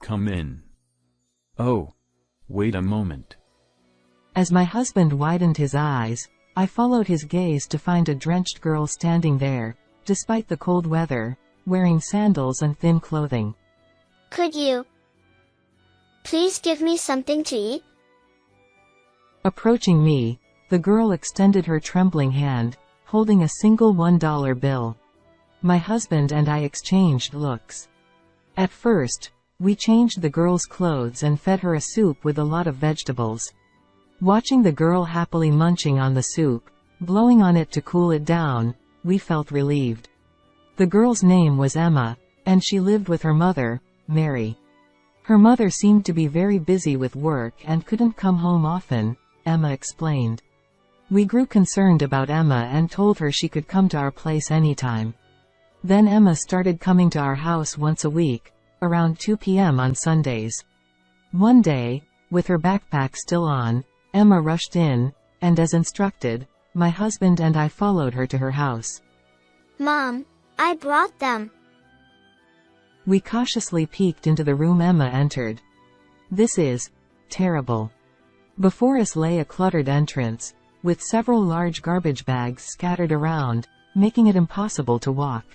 come in. Oh. Wait a moment. As my husband widened his eyes, I followed his gaze to find a drenched girl standing there, despite the cold weather, wearing sandals and thin clothing. Could you please give me something to eat? Approaching me, the girl extended her trembling hand, holding a single $1 bill. My husband and I exchanged looks. At first, we changed the girl's clothes and fed her a soup with a lot of vegetables. Watching the girl happily munching on the soup, blowing on it to cool it down, we felt relieved. The girl's name was Emma, and she lived with her mother, Mary. Her mother seemed to be very busy with work and couldn't come home often, Emma explained. We grew concerned about Emma and told her she could come to our place anytime. Then Emma started coming to our house once a week, around 2 p.m. on Sundays. One day, with her backpack still on, Emma rushed in, and as instructed, my husband and I followed her to her house. Mom, I brought them. We cautiously peeked into the room Emma entered. This is terrible. Before us lay a cluttered entrance, with several large garbage bags scattered around, making it impossible to walk.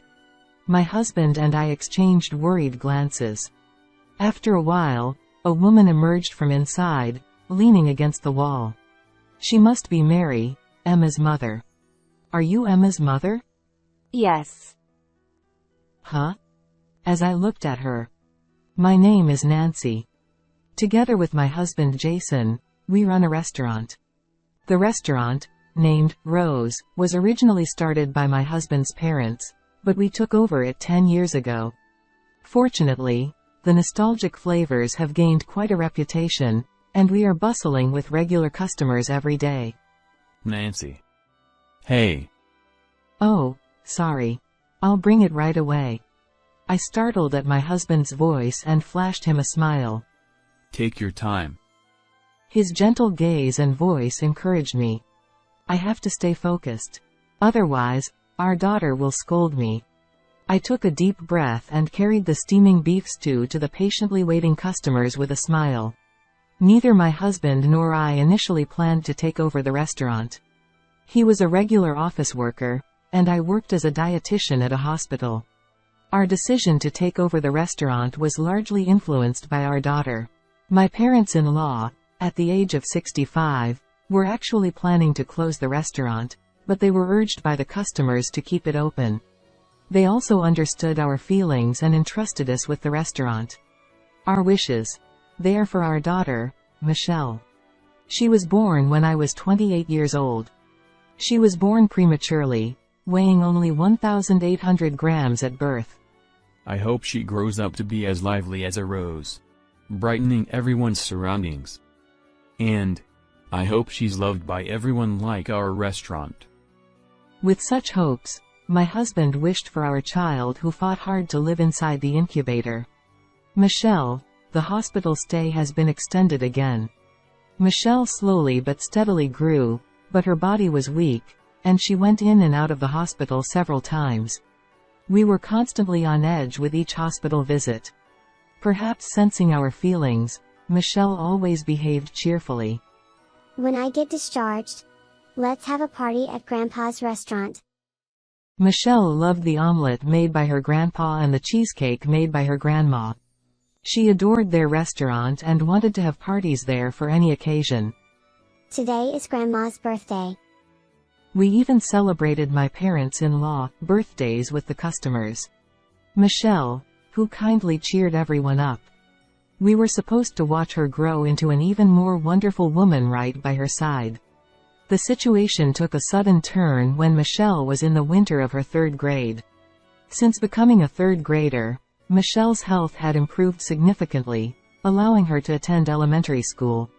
My husband and I exchanged worried glances. After a while, a woman emerged from inside, leaning against the wall. She must be Mary, Emma's mother. Are you Emma's mother? Yes. Huh? As I looked at her. My name is Nancy. Together with my husband Jason, we run a restaurant. The restaurant, named Rose, was originally started by my husband's parents, but we took over it 10 years ago. Fortunately, the nostalgic flavors have gained quite a reputation, and we are bustling with regular customers every day. Nancy. Hey. Oh, sorry. I'll bring it right away. I startled at my husband's voice and flashed him a smile. Take your time. His gentle gaze and voice encouraged me. I have to stay focused. Otherwise, our daughter will scold me. I took a deep breath and carried the steaming beef stew to the patiently waiting customers with a smile. Neither my husband nor I initially planned to take over the restaurant. He was a regular office worker, and I worked as a dietitian at a hospital. Our decision to take over the restaurant was largely influenced by our daughter. My parents-in-law, at the age of 65, were actually planning to close the restaurant, but they were urged by the customers to keep it open. They also understood our feelings and entrusted us with the restaurant. Our wishes. They are for our daughter, Michelle. She was born when I was 28 years old. She was born prematurely, weighing only 1,800 grams at birth. I hope she grows up to be as lively as a rose, brightening everyone's surroundings. And I hope she's loved by everyone like our restaurant. With such hopes, my husband wished for our child who fought hard to live inside the incubator. Michelle, the hospital stay has been extended again. Michelle slowly but steadily grew, but her body was weak, and she went in and out of the hospital several times. We were constantly on edge with each hospital visit. Perhaps sensing our feelings, Michelle always behaved cheerfully. When I get discharged, let's have a party at Grandpa's restaurant. Michelle loved the omelet made by her grandpa and the cheesecake made by her grandma. She adored their restaurant and wanted to have parties there for any occasion. Today is Grandma's birthday. We even celebrated my parents-in-law birthdays with the customers. Michelle, who kindly cheered everyone up. We were supposed to watch her grow into an even more wonderful woman right by her side. The situation took a sudden turn when Michelle was in the winter of her 3rd grade. Since becoming a 3rd grader, Michelle's health had improved significantly, allowing her to attend elementary school.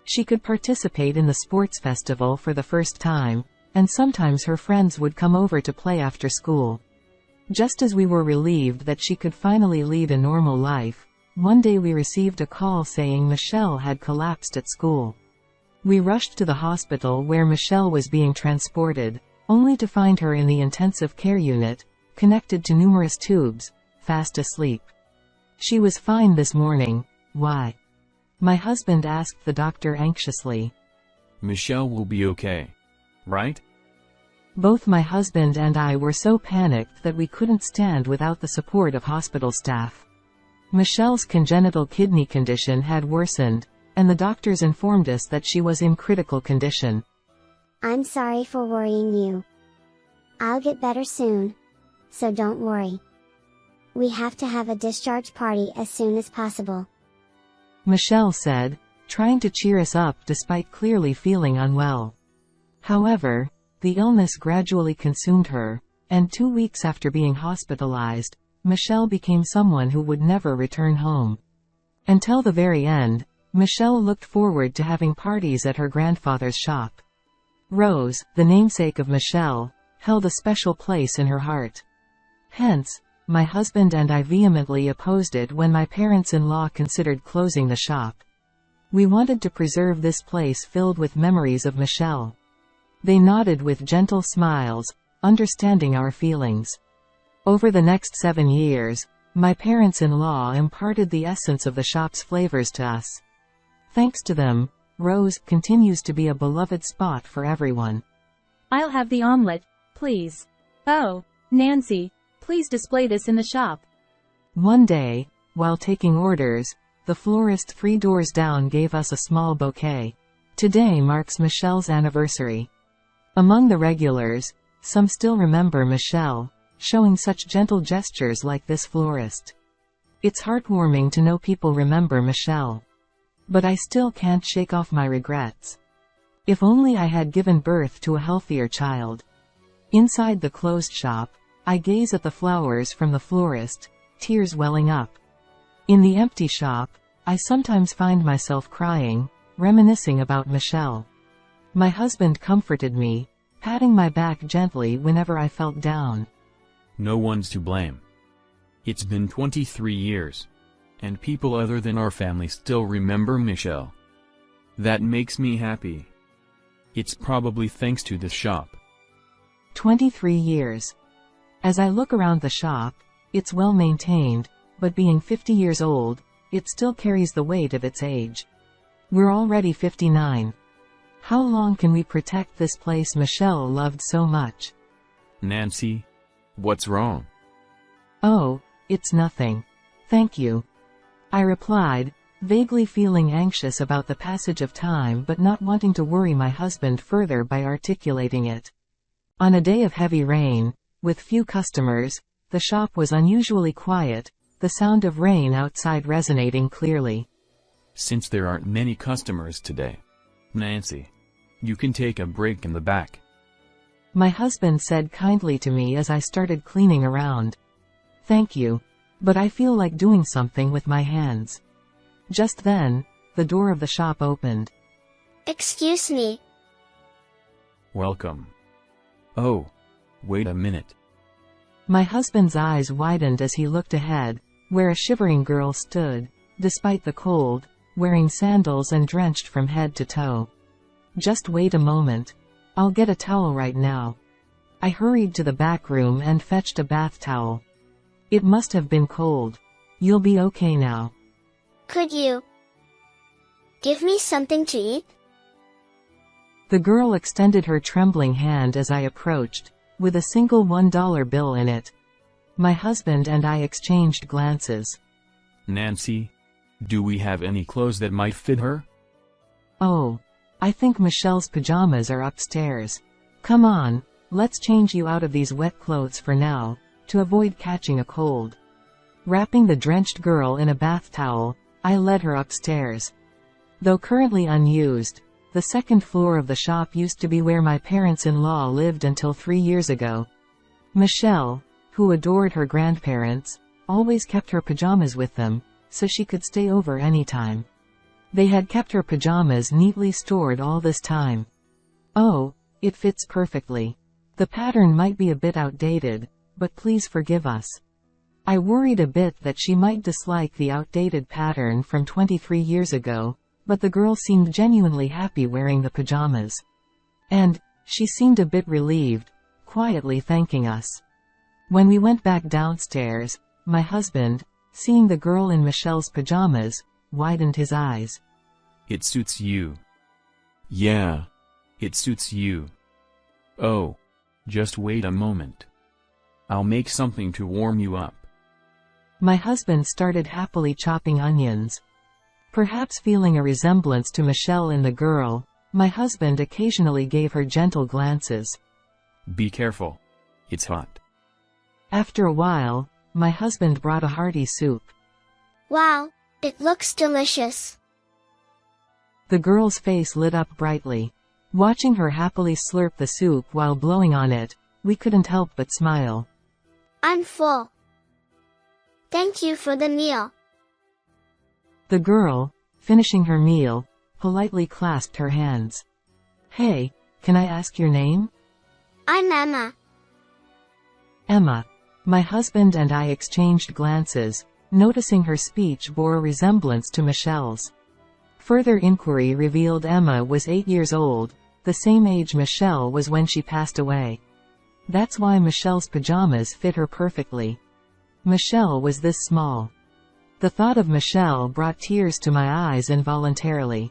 She could participate in the sports festival for the first time, and sometimes her friends would come over to play after school. Just as we were relieved that she could finally lead a normal life, one day we received a call saying Michelle had collapsed at school. We rushed to the hospital where Michelle was being transported, only to find her in the intensive care unit, connected to numerous tubes, fast asleep. She was fine this morning. Why? My husband asked the doctor anxiously. Michelle will be okay. Right? Both my husband and I were so panicked that we couldn't stand without the support of hospital staff. Michelle's congenital kidney condition had worsened, and the doctors informed us that she was in critical condition. I'm sorry for worrying you. I'll get better soon. So don't worry. We have to have a discharge party as soon as possible, Michelle said, trying to cheer us up despite clearly feeling unwell. However, the illness gradually consumed her, and 2 weeks after being hospitalized, Michelle became someone who would never return home. Until the very end, Michelle looked forward to having parties at her grandfather's shop. Rose, the namesake of Michelle, held a special place in her heart. Hence, my husband and I vehemently opposed it when my parents-in-law considered closing the shop. We wanted to preserve this place filled with memories of Michelle. They nodded with gentle smiles, understanding our feelings. Over the next 7 years, my parents-in-law imparted the essence of the shop's flavors to us. Thanks to them, Rose continues to be a beloved spot for everyone. I'll have the omelet, please. Oh, Nancy, please display this in the shop. One day, while taking orders, the florist 3 doors down gave us a small bouquet. Today marks Michelle's anniversary. Among the regulars, some still remember Michelle, showing such gentle gestures like this florist. It's heartwarming to know people remember Michelle. But I still can't shake off my regrets. If only I had given birth to a healthier child. Inside the closed shop, I gaze at the flowers from the florist, tears welling up. In the empty shop, I sometimes find myself crying, reminiscing about Michelle. My husband comforted me, patting my back gently whenever I felt down. No one's to blame. It's been 23 years. And people other than our family still remember Michelle. That makes me happy. It's probably thanks to this shop. 23 years. As I look around the shop, it's well maintained, but being 50 years old, it still carries the weight of its age. We're already 59. How long can we protect this place Michelle loved so much? Nancy? What's wrong? Oh, it's nothing. Thank you. I replied, vaguely feeling anxious about the passage of time but not wanting to worry my husband further by articulating it. On a day of heavy rain, with few customers, the shop was unusually quiet, the sound of rain outside resonating clearly. Since there aren't many customers today, Nancy, you can take a break in the back. My husband said kindly to me as I started cleaning around. Thank you, but I feel like doing something with my hands. Just then, the door of the shop opened. Excuse me. Welcome. Oh, wait a minute. My husband's eyes widened as he looked ahead, where a shivering girl stood, despite the cold, wearing sandals and drenched from head to toe. Just wait a moment. I'll get a towel right now. I hurried to the back room and fetched a bath towel. It must have been cold. You'll be okay now. Could you give me something to eat? The girl extended her trembling hand as I approached, with a single $1 bill in it. My husband and I exchanged glances. Nancy, do we have any clothes that might fit her? Oh, I think Michelle's pajamas are upstairs. Come on, let's change you out of these wet clothes for now, to avoid catching a cold. Wrapping the drenched girl in a bath towel, I led her upstairs. Though currently unused, the second floor of the shop used to be where my parents-in-law lived until 3 years ago. Michelle, who adored her grandparents, always kept her pajamas with them, so she could stay over anytime. They had kept her pajamas neatly stored all this time. Oh, it fits perfectly. The pattern might be a bit outdated, but please forgive us. I worried a bit that she might dislike the outdated pattern from 23 years ago, but the girl seemed genuinely happy wearing the pajamas. And she seemed a bit relieved, quietly thanking us. When we went back downstairs, my husband, seeing the girl in Michelle's pajamas, widened his eyes. It suits you. Yeah. It suits you. Oh. Just wait a moment. I'll make something to warm you up. My husband started happily chopping onions. Perhaps feeling a resemblance to Michelle in the girl, my husband occasionally gave her gentle glances. Be careful. It's hot. After a while, my husband brought a hearty soup. Wow, it looks delicious. The girl's face lit up brightly. Watching her happily slurp the soup while blowing on it, we couldn't help but smile. I'm full. Thank you for the meal. The girl, finishing her meal, politely clasped her hands. Hey, can I ask your name? I'm Emma. Emma. My husband and I exchanged glances, noticing her speech bore a resemblance to Michelle's. Further inquiry revealed Emma was 8 years old, the same age Michelle was when she passed away. That's why Michelle's pajamas fit her perfectly. Michelle was this small. The thought of Michelle brought tears to my eyes involuntarily.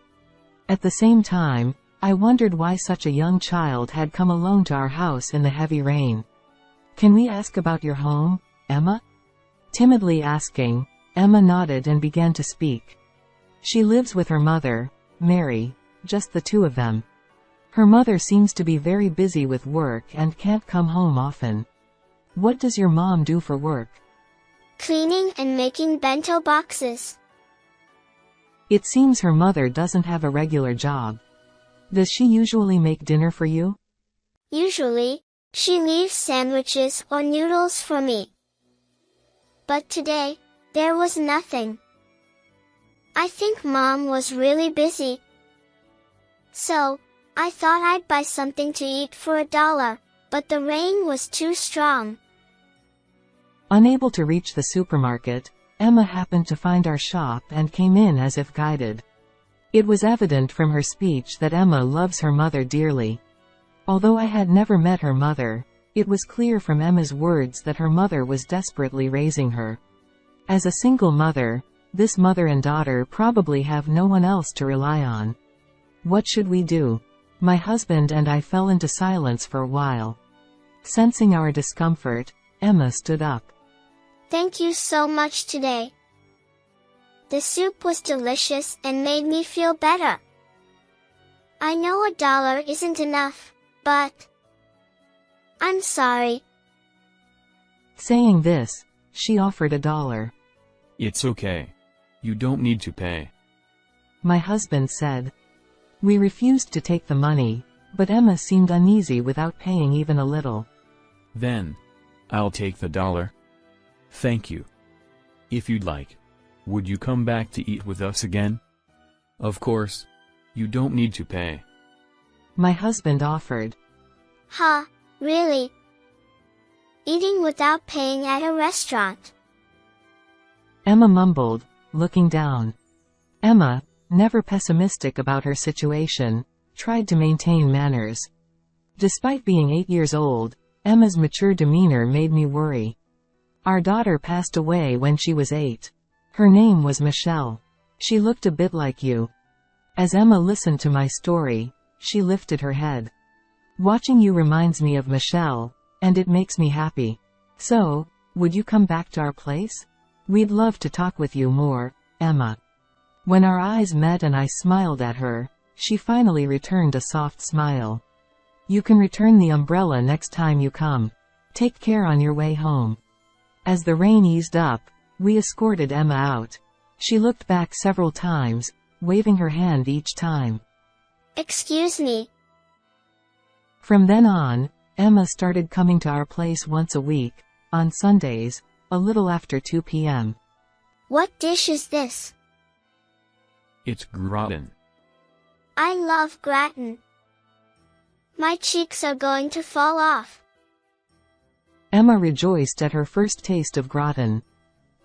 At the same time, I wondered why such a young child had come alone to our house in the heavy rain. Can we ask about your home, Emma? Timidly asking, Emma nodded and began to speak. She lives with her mother, Mary, just the two of them. Her mother seems to be very busy with work and can't come home often. What does your mom do for work? Cleaning and making bento boxes. It seems her mother doesn't have a regular job. Does she usually make dinner for you? Usually, she leaves sandwiches or noodles for me. But today, there was nothing. I think Mom was really busy. So, I thought I'd buy something to eat for $1, but the rain was too strong. Unable to reach the supermarket, Emma happened to find our shop and came in as if guided. It was evident from her speech that Emma loves her mother dearly. Although I had never met her mother, it was clear from Emma's words that her mother was desperately raising her. As a single mother, this mother and daughter probably have no one else to rely on. What should we do? My husband and I fell into silence for a while. Sensing our discomfort, Emma stood up. Thank you so much today. The soup was delicious and made me feel better. I know $1 isn't enough, but I'm sorry. Saying this, she offered $1. It's okay. You don't need to pay. My husband said. We refused to take the money, but Emma seemed uneasy without paying even a little. Then, I'll take the $1. Thank you. If you'd like, would you come back to eat with us again? Of course. You don't need to pay. My husband offered. Huh, really? Eating without paying at a restaurant? Emma mumbled, looking down. Emma, never pessimistic about her situation, tried to maintain manners. Despite being 8 years old, Emma's mature demeanor made me worry. Our daughter passed away when she was 8. Her name was Michelle. She looked a bit like you. As Emma listened to my story, she lifted her head. Watching you reminds me of Michelle, and it makes me happy. So, would you come back to our place? We'd love to talk with you more, Emma. When our eyes met and I smiled at her, she finally returned a soft smile. You can return the umbrella next time you come. Take care on your way home. As the rain eased up, we escorted Emma out. She looked back several times, waving her hand each time. Excuse me. From then on, Emma started coming to our place once a week, on Sundays, a little after 2 p.m. What dish is this? It's gratin. I love gratin. My cheeks are going to fall off. Emma rejoiced at her first taste of gratin.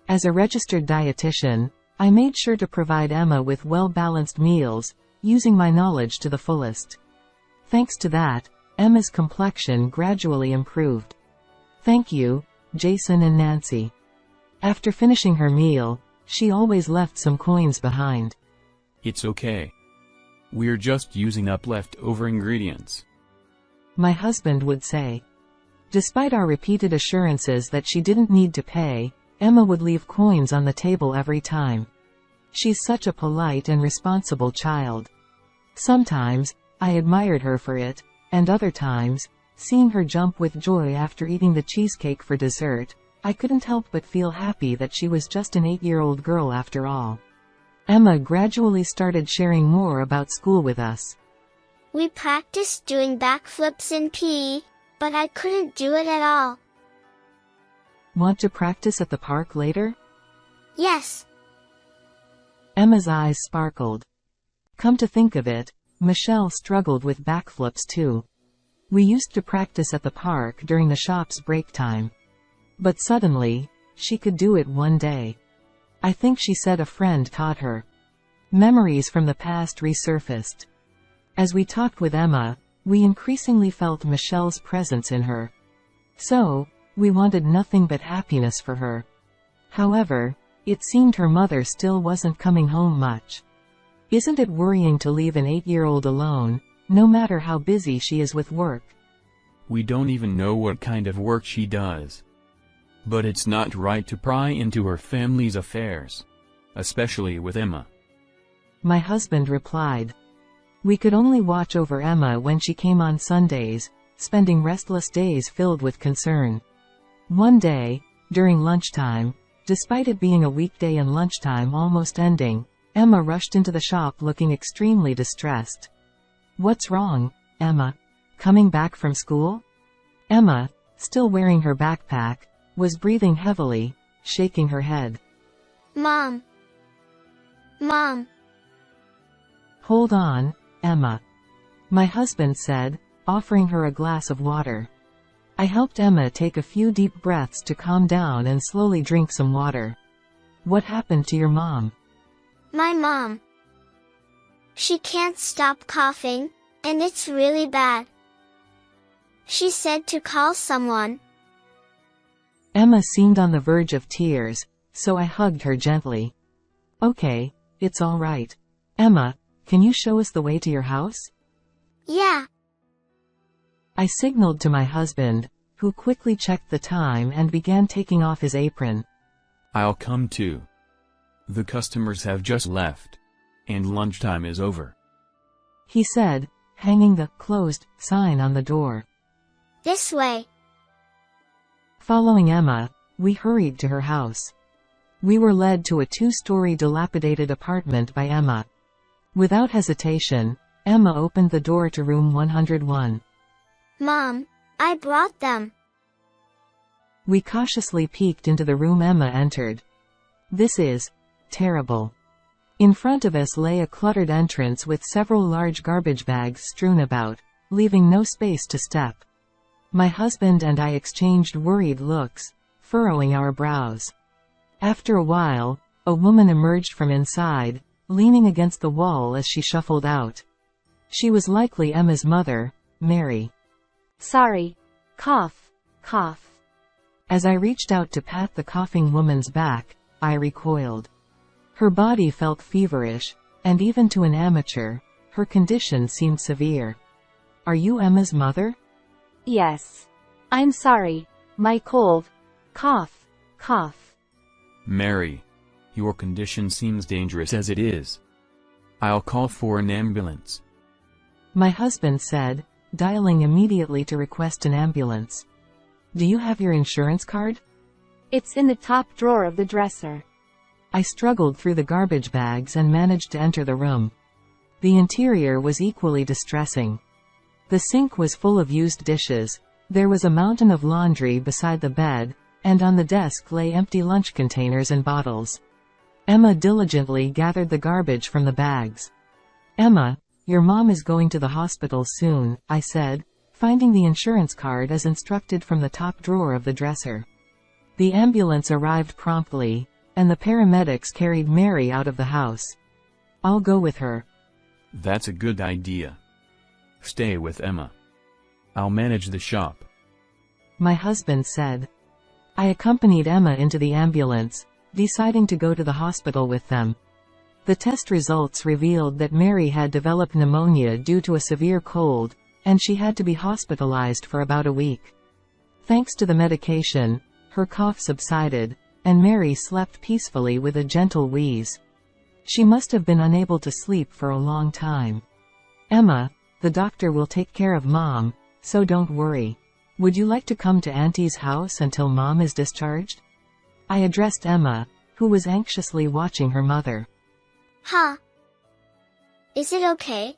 As a registered dietitian, I made sure to provide Emma with well-balanced meals, using my knowledge to the fullest. Thanks to that, Emma's complexion gradually improved. Thank you, Jason and Nancy. After finishing her meal, she always left some coins behind. It's okay. We're just using up leftover ingredients. My husband would say. Despite our repeated assurances that she didn't need to pay, Emma would leave coins on the table every time. She's such a polite and responsible child. Sometimes, I admired her for it, and other times, seeing her jump with joy after eating the cheesecake for dessert, I couldn't help but feel happy that she was just an 8-year-old girl after all. Emma gradually started sharing more about school with us. We practiced doing backflips in PE, but I couldn't do it at all. Want to practice at the park later? Yes. Emma's eyes sparkled. Come to think of it, Michelle struggled with backflips too. We used to practice at the park during the shop's break time. But suddenly, she could do it one day. I think she said a friend taught her. Memories from the past resurfaced. As we talked with Emma, we increasingly felt Michelle's presence in her. So, we wanted nothing but happiness for her. However, it seemed her mother still wasn't coming home much. Isn't it worrying to leave an 8-year-old alone, no matter how busy she is with work? We don't even know what kind of work she does. But it's not right to pry into her family's affairs. Especially with Emma. My husband replied. We could only watch over Emma when she came on Sundays, spending restless days filled with concern. One day, during lunchtime, despite it being a weekday and lunchtime almost ending, Emma rushed into the shop looking extremely distressed. What's wrong, Emma? Coming back from school? Emma, still wearing her backpack, was breathing heavily, shaking her head. Mom. Mom. Hold on, Emma. My husband said, offering her a glass of water. I helped Emma take a few deep breaths to calm down and slowly drink some water. What happened to your mom? My mom. She can't stop coughing, and it's really bad. She said to call someone. Emma seemed on the verge of tears, so I hugged her gently. Okay, it's all right. Emma, can you show us the way to your house? Yeah. I signaled to my husband, who quickly checked the time and began taking off his apron. I'll come too. The customers have just left. And lunchtime is over. He said, hanging the closed sign on the door. This way. Following Emma, we hurried to her house. We were led to a 2-story dilapidated apartment by Emma. Without hesitation, Emma opened the door to room 101. Mom, I brought them. We cautiously peeked into the room Emma entered. This is terrible. In front of us lay a cluttered entrance with several large garbage bags strewn about, leaving no space to step. My husband and I exchanged worried looks, furrowing our brows. After a while, a woman emerged from inside, leaning against the wall as she shuffled out. She was likely Emma's mother, Mary. Sorry. Cough. Cough. As I reached out to pat the coughing woman's back, I recoiled. Her body felt feverish, and even to an amateur, her condition seemed severe. Are you Emma's mother? Yes. I'm sorry. My cold. Cough. Cough. Mary, your condition seems dangerous as it is. I'll call for an ambulance. My husband said, dialing immediately to request an ambulance. Do you have your insurance card? It's in the top drawer of the dresser. I struggled through the garbage bags and managed to enter the room. The interior was equally distressing. The sink was full of used dishes, there was a mountain of laundry beside the bed, and on the desk lay empty lunch containers and bottles. Emma diligently gathered the garbage from the bags. Emma, your mom is going to the hospital soon, I said, finding the insurance card as instructed from the top drawer of the dresser. The ambulance arrived promptly, and the paramedics carried Mary out of the house. I'll go with her. That's a good idea. Stay with Emma. I'll manage the shop. My husband said. I accompanied Emma into the ambulance, deciding to go to the hospital with them. The test results revealed that Mary had developed pneumonia due to a severe cold, and she had to be hospitalized for about a week. Thanks to the medication, her cough subsided, and Mary slept peacefully with a gentle wheeze. She must have been unable to sleep for a long time. Emma, the doctor will take care of Mom, so don't worry. Would you like to come to Auntie's house until Mom is discharged? I addressed Emma, who was anxiously watching her mother. Huh? Is it okay?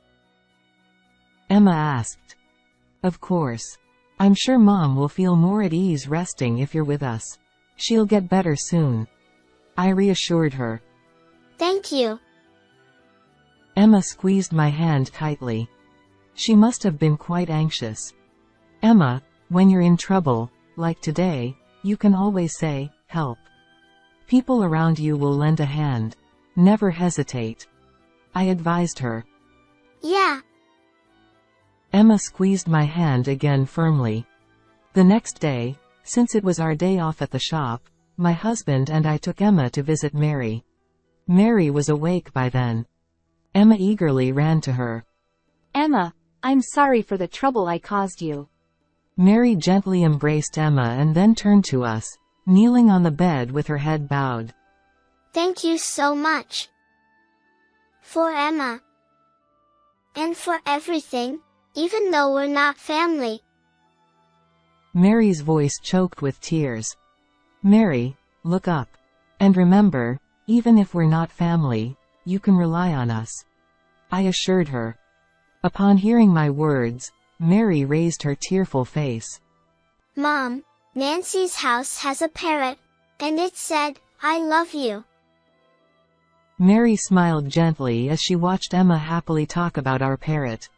Emma asked. Of course. I'm sure Mom will feel more at ease resting if you're with us. She'll get better soon. I reassured her. Thank you. Emma squeezed my hand tightly. She must have been quite anxious. Emma, when you're in trouble, like today, you can always say, help. People around you will lend a hand. Never hesitate. I advised her. Yeah. Emma squeezed my hand again firmly. The next day, since it was our day off at the shop, my husband and I took Emma to visit Mary. Mary was awake by then. Emma eagerly ran to her. Emma, I'm sorry for the trouble I caused you. Mary gently embraced Emma and then turned to us, kneeling on the bed with her head bowed. Thank you so much. For Emma. And for everything, even though we're not family. Mary's voice choked with tears. Mary, look up. And remember, even if we're not family, you can rely on us. I assured her. Upon hearing my words, Mary raised her tearful face. Mom, Nancy's house has a parrot, and it said, I love you. Mary smiled gently as she watched Emma happily talk about our parrot.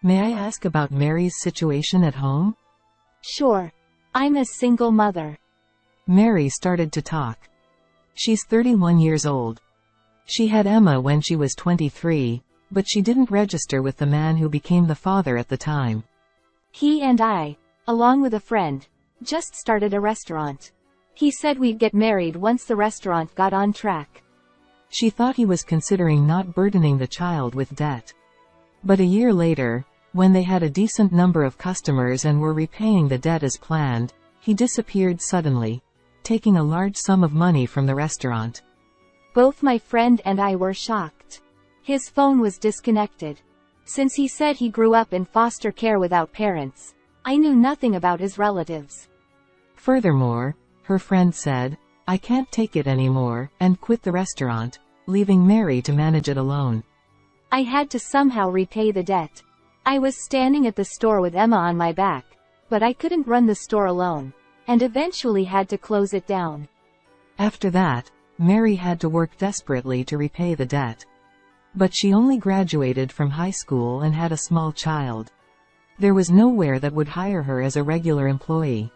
May I ask about Mary's situation at home? Sure. I'm a single mother. Mary started to talk. She's 31 years old. She had Emma when she was 23, but she didn't register with the man who became the father at the time. He and I, along with a friend, just started a restaurant. He said we'd get married once the restaurant got on track. She thought he was considering not burdening the child with debt. But a year later, when they had a decent number of customers and were repaying the debt as planned, he disappeared suddenly, taking a large sum of money from the restaurant. Both my friend and I were shocked. His phone was disconnected. Since he said he grew up in foster care without parents, I knew nothing about his relatives. Furthermore, her friend said, I can't take it anymore, and quit the restaurant, leaving Mary to manage it alone. I had to somehow repay the debt. I was standing at the store with Emma on my back, but I couldn't run the store alone, and eventually had to close it down. After that, Mary had to work desperately to repay the debt. But she only graduated from high school and had a small child. There was nowhere that would hire her as a regular employee.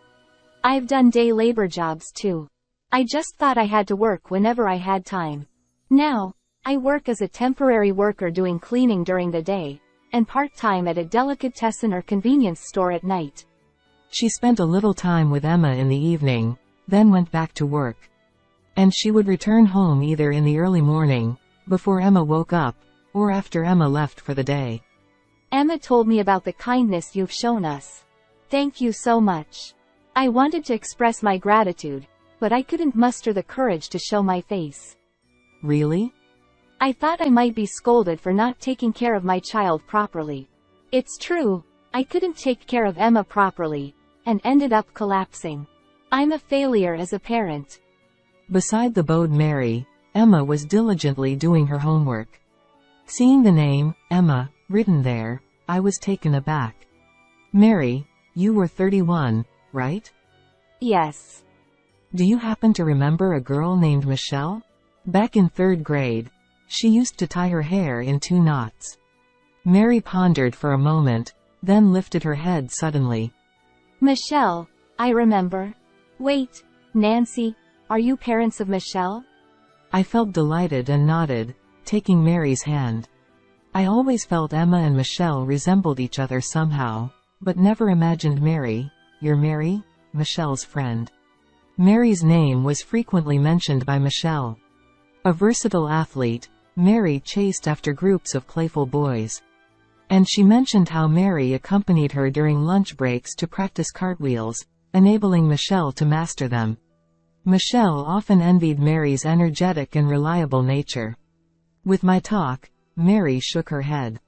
I've done day labor jobs too. I just thought I had to work whenever I had time. Now, I work as a temporary worker doing cleaning during the day, and part-time at a delicatessen or convenience store at night. She spent a little time with Emma in the evening, then went back to work. And she would return home either in the early morning, before Emma woke up, or after Emma left for the day. Emma told me about the kindness you've shown us. Thank you so much. I wanted to express my gratitude, but I couldn't muster the courage to show my face. Really? I thought I might be scolded for not taking care of my child properly. It's true, I couldn't take care of Emma properly, and ended up collapsing. I'm a failure as a parent. Beside the bowed Mary, Emma was diligently doing her homework. Seeing the name, Emma, written there, I was taken aback. Mary, you were 31, right? Yes. Do you happen to remember a girl named Michelle? Back in 3rd grade, she used to tie her hair in 2 knots. Mary pondered for a moment, then lifted her head suddenly. Michelle, I remember. Wait, Nancy, are you parents of Michelle? I felt delighted and nodded, taking Mary's hand. I always felt Emma and Michelle resembled each other somehow, but never imagined Mary, your Mary, Michelle's friend. Mary's name was frequently mentioned by Michelle. A versatile athlete, Mary chased after groups of playful boys. And she mentioned how Mary accompanied her during lunch breaks to practice cartwheels, enabling Michelle to master them. Michelle often envied Mary's energetic and reliable nature. With my talk, Mary shook her head.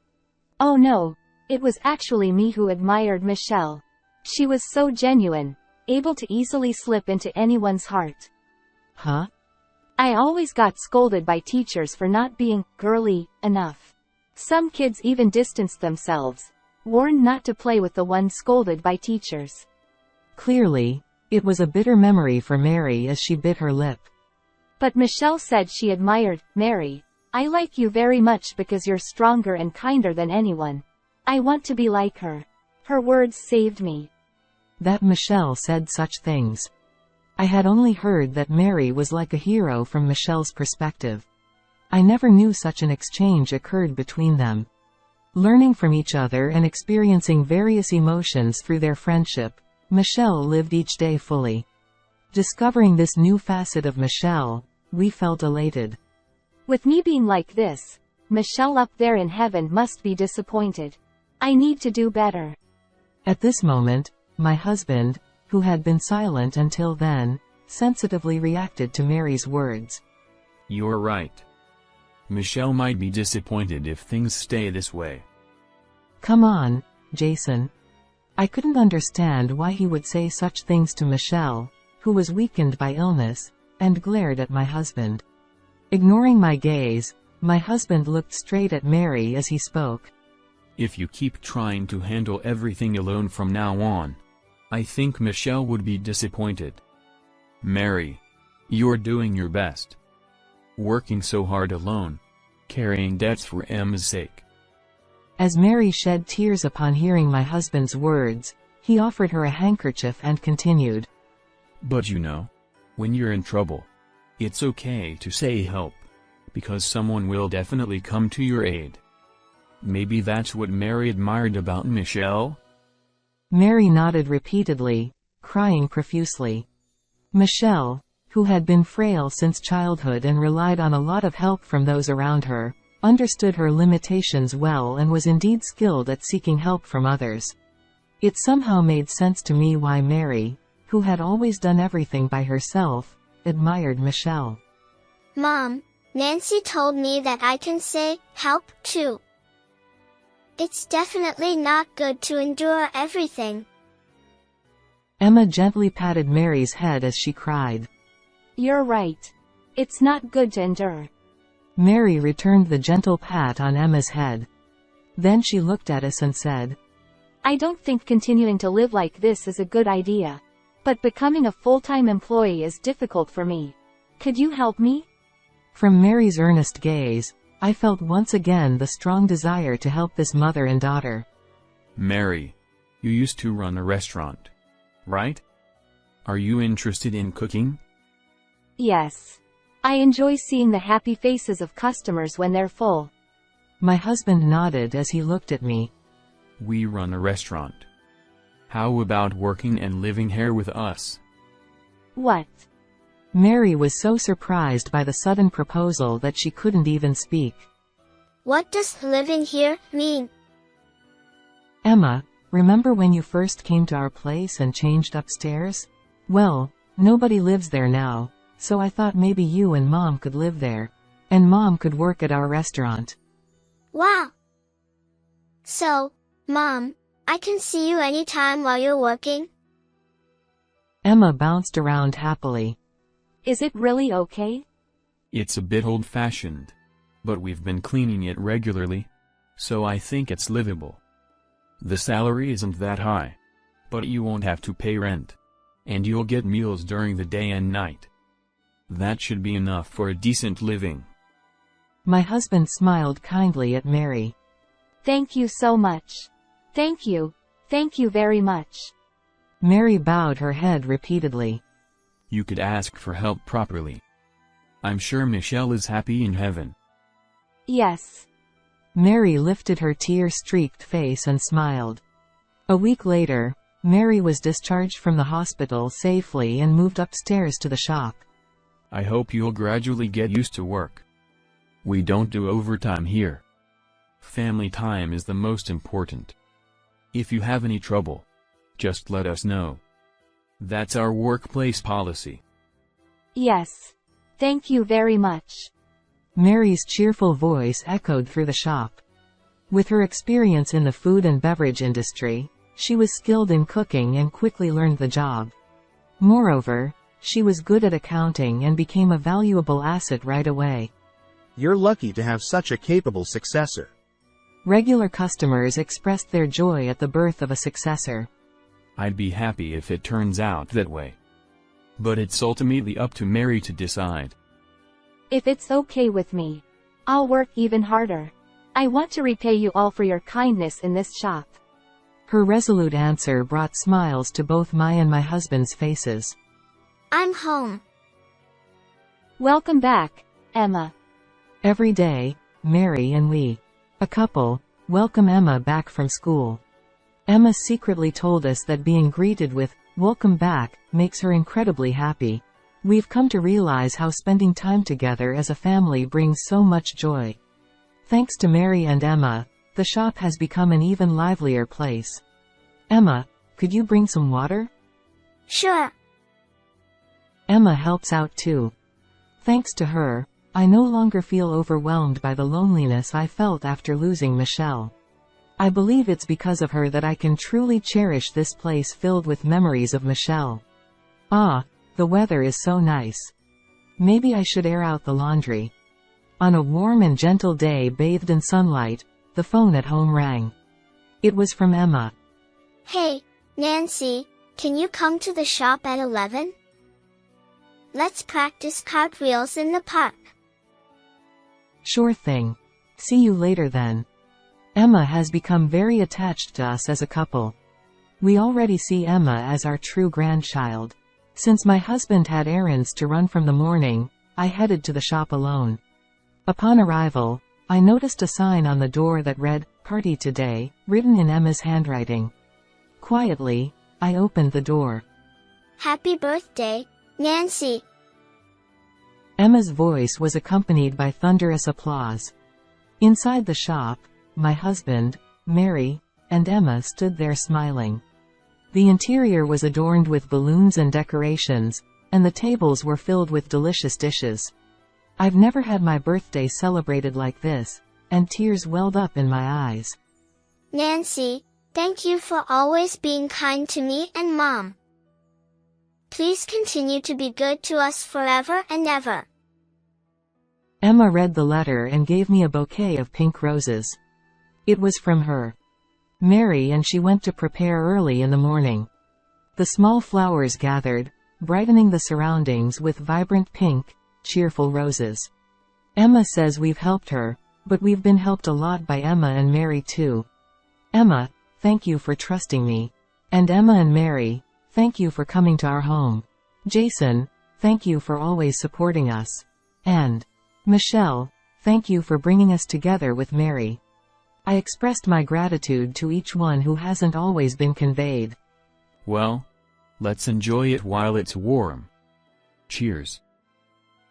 Oh no, it was actually me who admired Michelle. She was so genuine, able to easily slip into anyone's heart. Huh? I always got scolded by teachers for not being girly enough. Some kids even distanced themselves, warned not to play with the one scolded by teachers. Clearly, it was a bitter memory for Mary as she bit her lip. But Michelle said she admired, Mary, I like you very much because you're stronger and kinder than anyone. I want to be like her. Her words saved me. That Michelle said such things. I had only heard that Mary was like a hero from Michelle's perspective. I never knew such an exchange occurred between them. Learning from each other and experiencing various emotions through their friendship, Michelle lived each day fully. Discovering this new facet of Michelle, we felt elated. With me being like this, Michelle up there in heaven must be disappointed. I need to do better. At this moment, my husband, who had been silent until then, sensitively reacted to Mary's words. You're right. Michelle might be disappointed if things stay this way. Come on, Jason. I couldn't understand why he would say such things to Michelle, who was weakened by illness, and glared at my husband. Ignoring my gaze, my husband looked straight at Mary as he spoke. If you keep trying to handle everything alone from now on, I think Michelle would be disappointed. Mary, you're doing your best. Working so hard alone, carrying debts for Emma's sake. As Mary shed tears upon hearing my husband's words, he offered her a handkerchief and continued. But you know, when you're in trouble, it's okay to say help, because someone will definitely come to your aid. Maybe that's what Mary admired about Michelle? Mary nodded repeatedly, crying profusely. Michelle, who had been frail since childhood and relied on a lot of help from those around her, understood her limitations well and was indeed skilled at seeking help from others. It somehow made sense to me why Mary, who had always done everything by herself, admired Michelle. Mom, Nancy told me that I can say, help, too. It's definitely not good to endure everything. Emma gently patted Mary's head as she cried. You're right. It's not good to endure. Mary returned the gentle pat on Emma's head. Then she looked at us and said, I don't think continuing to live like this is a good idea. But becoming a full-time employee is difficult for me. Could you help me? From Mary's earnest gaze, I felt once again the strong desire to help this mother and daughter. Mary, you used to run a restaurant, right? Are you interested in cooking? Yes. I enjoy seeing the happy faces of customers when they're full. My husband nodded as he looked at me. We run a restaurant. How about working and living here with us? What? Mary was so surprised by the sudden proposal that she couldn't even speak. What does living here mean? Emma, remember when you first came to our place and changed upstairs? Well, nobody lives there now, so I thought maybe you and Mom could live there. And Mom could work at our restaurant. Wow! So, Mom, I can see you anytime while you're working? Emma bounced around happily. Is it really okay? It's a bit old-fashioned, but we've been cleaning it regularly, so I think it's livable. The salary isn't that high, but you won't have to pay rent, and you'll get meals during the day and night. That should be enough for a decent living. My husband smiled kindly at Mary. Thank you so much. Thank you very much. Mary bowed her head repeatedly. You could ask for help properly. I'm sure Michelle is happy in heaven. Yes. Mary lifted her tear-streaked face and smiled. A week later, Mary was discharged from the hospital safely and moved upstairs to the shop. I hope you'll gradually get used to work. We don't do overtime here. Family time is the most important. If you have any trouble, just let us know. That's our workplace policy. Yes. Thank you very much. Mary's cheerful voice echoed through the shop. With her experience in the food and beverage industry, she was skilled in cooking and quickly learned the job. Moreover, she was good at accounting and became a valuable asset right away. You're lucky to have such a capable successor. Regular customers expressed their joy at the birth of a successor. I'd be happy if it turns out that way. But it's ultimately up to Mary to decide. If it's okay with me, I'll work even harder. I want to repay you all for your kindness in this shop. Her resolute answer brought smiles to both my and my husband's faces. I'm home. Welcome back, Emma. Every day, Mary and we, a couple, welcome Emma back from school. Emma secretly told us that being greeted with, "Welcome back," makes her incredibly happy. We've come to realize how spending time together as a family brings so much joy. Thanks to Mary and Emma, the shop has become an even livelier place. Emma, could you bring some water? Sure. Emma helps out too. Thanks to her, I no longer feel overwhelmed by the loneliness I felt after losing Michelle. I believe it's because of her that I can truly cherish this place filled with memories of Michelle. Ah, the weather is so nice. Maybe I should air out the laundry. On a warm and gentle day bathed in sunlight, the phone at home rang. It was from Emma. Hey, Nancy, can you come to the shop at 11? Let's practice cartwheels in the park. Sure thing. See you later then. Emma has become very attached to us as a couple. We already see Emma as our true grandchild. Since my husband had errands to run from the morning, I headed to the shop alone. Upon arrival, I noticed a sign on the door that read, "Party Today," written in Emma's handwriting. Quietly, I opened the door. Happy birthday, Nancy. Emma's voice was accompanied by thunderous applause. Inside the shop, my husband, Mary, and Emma stood there smiling. The interior was adorned with balloons and decorations, and the tables were filled with delicious dishes. I've never had my birthday celebrated like this, and tears welled up in my eyes. Nancy, thank you for always being kind to me and Mom. Please continue to be good to us forever and ever. Emma read the letter and gave me a bouquet of pink roses. It was from her. Mary and she went to prepare early in the morning. The small flowers gathered, brightening the surroundings with vibrant pink, cheerful roses. Emma says we've helped her, but we've been helped a lot by Emma and Mary too. Emma, thank you for trusting me. And Emma and Mary, thank you for coming to our home. Jason, thank you for always supporting us. And Michelle, thank you for bringing us together with Mary. I expressed my gratitude to each one who hasn't always been conveyed. Well, let's enjoy it while it's warm. Cheers.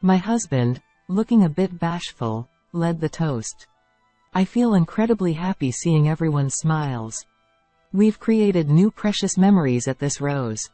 My husband, looking a bit bashful, led the toast. I feel incredibly happy seeing everyone's smiles. We've created new precious memories at this rose.